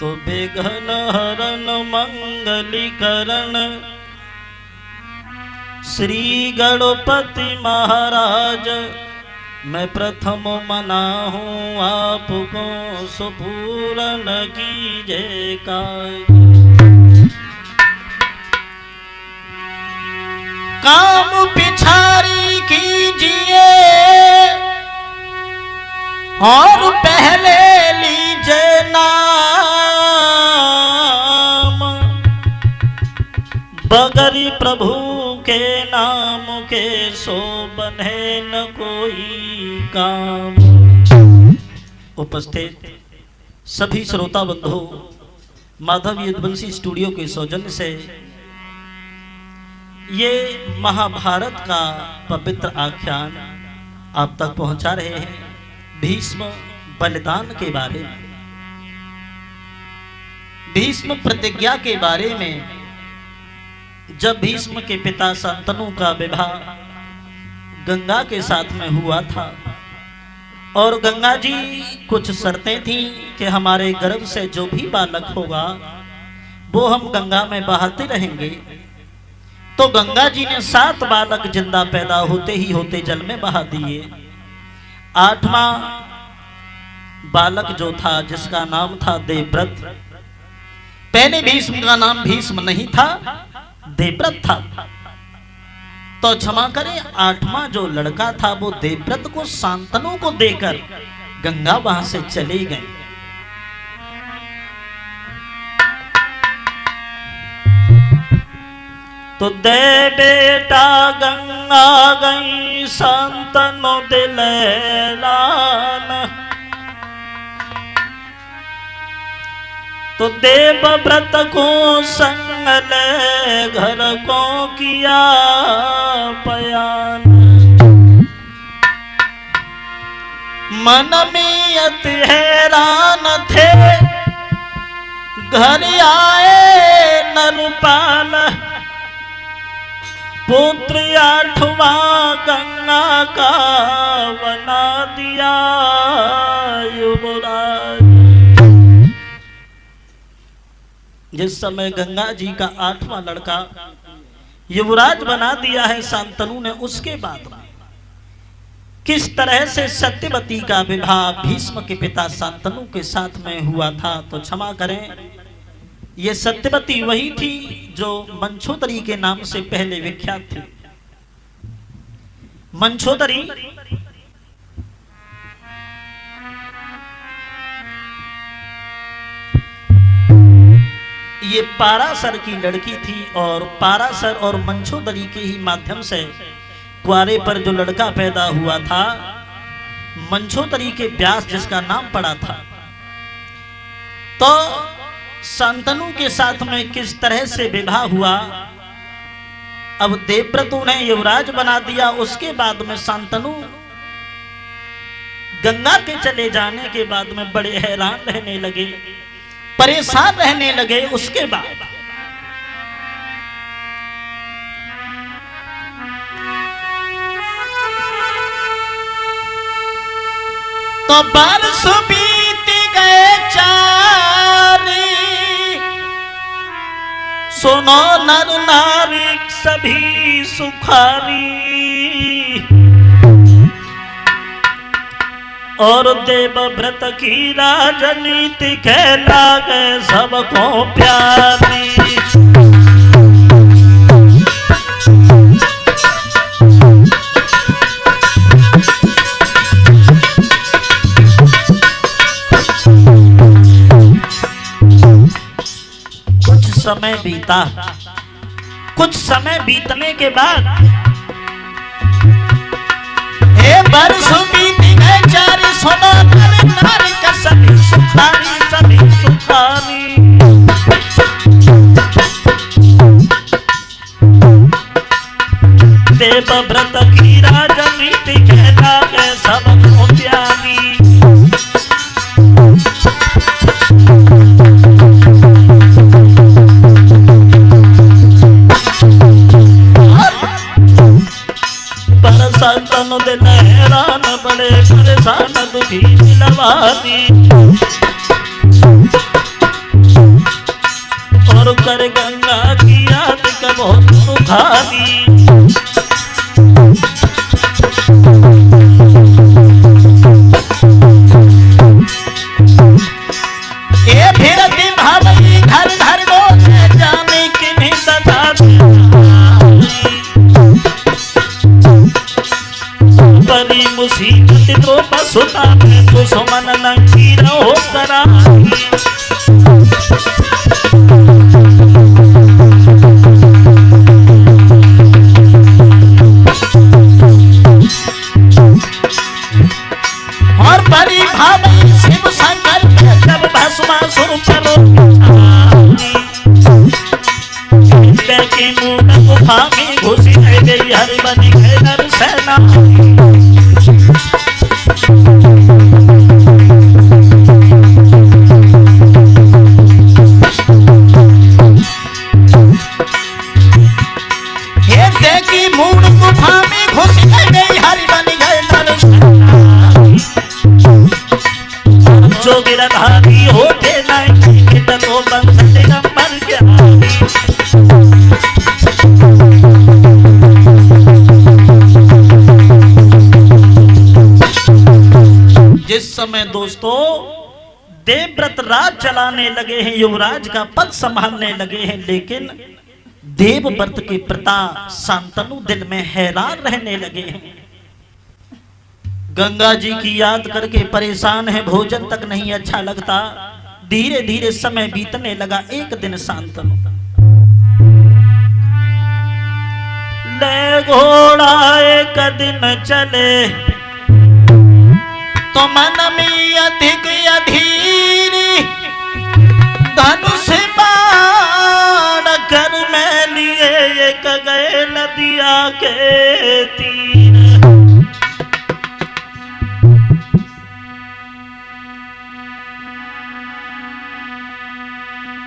तो विघ्न हरण मंगलीकरण श्री गणपति महाराज मैं प्रथम मना हूँ आपको सुपूरन कीजिए काज। काम पिछारी कीजिए और पहले लीजिए नाम, बगरी प्रभु के नाम के सो बने न कोई काम। उपस्थित सभी श्रोता बंधु माधव यदुवंशी स्टूडियो के सौजन्य से ये महाभारत का पवित्र आख्यान आप तक पहुंचा रहे हैं भीष्म बलिदान के बारे में, भीष्म प्रतिज्ञा के बारे में। जब भीष्म के पिता शांतनु का विवाह गंगा के साथ में हुआ था और गंगा जी कुछ शर्तें थी कि हमारे गर्भ से जो भी बालक होगा वो हम गंगा में बहाते रहेंगे। तो गंगा जी ने 7 बालक जिंदा पैदा होते ही होते जल में बहा दिए। 8वां बालक जो था जिसका नाम था देवव्रत, पहले भीष्म का नाम भीष्म नहीं था, देवव्रत था। तो क्षमा करें 8वां जो लड़का था वो देवव्रत को शांतनु को देकर गंगा वहां से चले गए। तो दे बेटा गंगा गई शांतनु दिलैलान, तो देवव्रत को संग ले घर को किया बयान। मन में अति हैरान थे घर आए नरपाल, पुत्र 8वां गंगा का बना दिया युवराज। जिस समय गंगा जी का 8वां लड़का युवराज बना दिया है शांतनु ने, उसके बाद किस तरह से सत्यवती का विवाह भीष्म के पिता शांतनु के साथ में हुआ था। तो क्षमा करें ये सत्यवती वही थी जो मंछोदरी के नाम से पहले विख्यात थी। मंछोदरी ये पाराशर की लड़की थी और पाराशर और मंछोदरी के ही माध्यम से कुआरे पर जो लड़का पैदा हुआ था मंछोदरी के व्यास जिसका नाम पड़ा था। तो शांतनु के साथ में किस तरह से विवाह हुआ। अब देवव्रत ने युवराज बना दिया, उसके बाद में शांतनु गंगा के चले जाने के बाद में बड़े हैरान रहने लगे, परेशान रहने लगे। उसके बाद तो बरस बीत गए 4, सुनो नर नारी सभी सुखारी, और देवव्रत की राजनीति कहला गए सबको प्यारी। कुछ समय बीता, कुछ समय बीतने के बाद बरस बीत गए 4, सुनो नर नारी का सभी सुखारी, सभी सुखारी। देवव्रत की राजनीति कहला गए सबको प्यारी। शांतनु दिन हैरान बड़े परेशान दुखी दिलवानी। देवव्रत राज चलाने लगे हैं, युवराज का पद संभालने लगे हैं, लेकिन देवव्रत के पिता शांतनु दिल में हैरान रहने लगे हैं। गंगा जी की याद करके परेशान है, भोजन तक नहीं अच्छा लगता। धीरे धीरे समय बीतने लगा। एक दिन शांतनु ले घोड़ा एक दिन चले तो मन में अधिक अधीरी, धनुष बाण कर में लिए एक गए नदिया के तीर।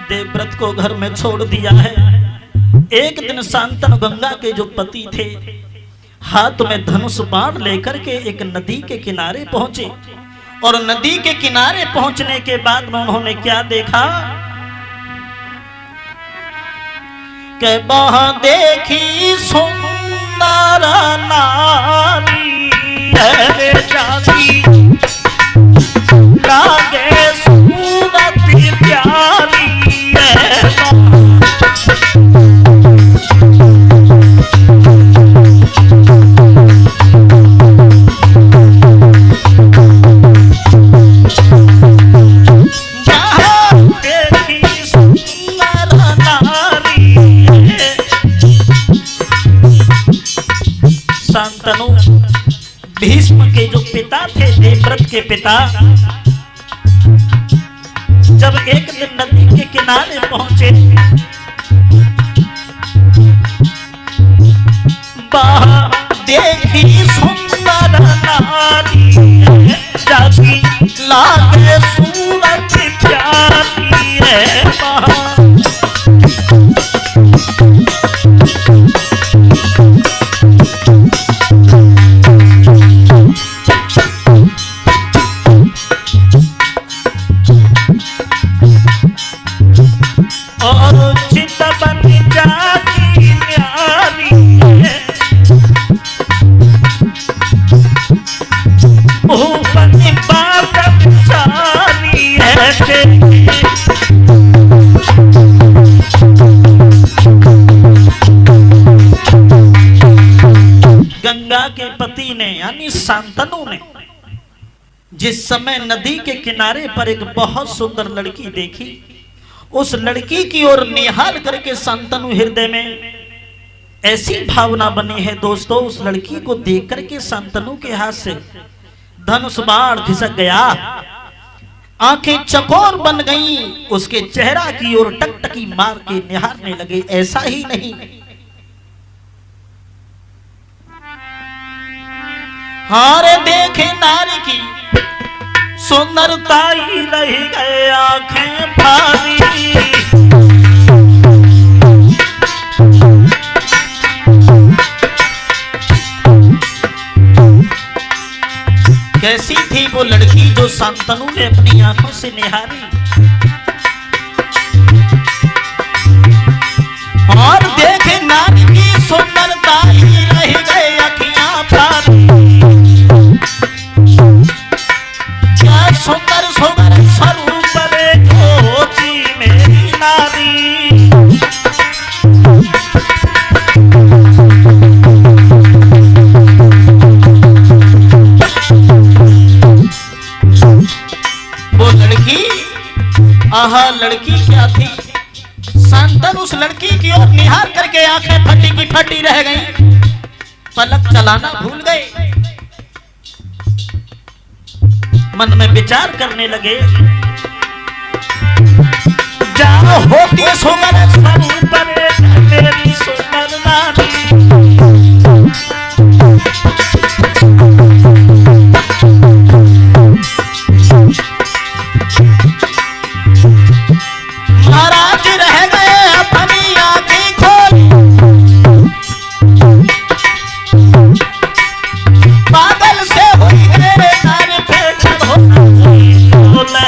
देवव्रत को घर में छोड़ दिया है। एक दिन शांतनु गंगा के जो पति थे हाथ में धनुष बाण लेकर के एक नदी के किनारे पहुंचे, और नदी के किनारे पहुंचने के बाद में उन्होंने क्या देखा कि वहां देखी सुंदर नारी है जाती, लागे सूरत प्यारी है। शांतनु भीष्म के जो पिता थे, देवव्रत के पिता, जब एक दिन नदी के किनारे पहुंचे, देखी सुंदर नारी जाती, लागे सूरत प्यारी है। गंगा के पति ने यानी शांतनु ने जिस समय नदी के किनारे पर एक बहुत सुंदर लड़की देखी, उस लड़की की ओर निहार करके शांतनु हृदय में ऐसी भावना बनी है दोस्तों, उस लड़की को देख करके शांतनु के हाथ से धनुष बाण खिसक गया, आंखें चकोर बन गईं, उसके चेहरा की ओर टकटकी मार के निहारने लगे। ऐसा ही नहीं, हारे देखे नारी की सुंदरता ही रह गए आंखें भारी। कैसी थी वो लड़की जो शांतनु ने अपनी आंखों से निहारी, और देखे नारी की सुंदरता ही रह गए अखियां भारी। क्या सुंदर सुंदर स्वरूप देखी मेरी नारी। वो लड़की, आहा लड़की क्या थी। शांतनु उस लड़की की ओर निहार करके आंखें फटी की फटी रह गईं, पलक चलाना भूल गए। मन में विचार करने लगे, जाओ होती सुंदर स्वरूप मेरी सुंदर नारी। महाराज रह गए अपनी आंखें खोल, पागल से हुई गए नारी पे बोले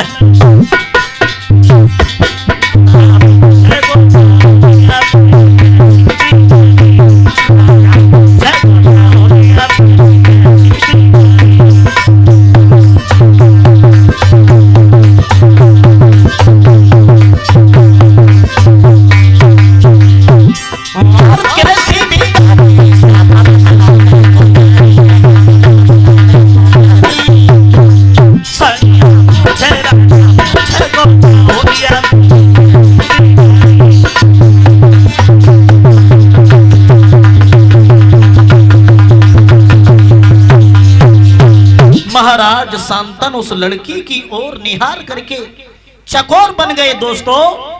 महाराज शांतनु उस लड़की की ओर निहार करके चकोर बन गए। दोस्तों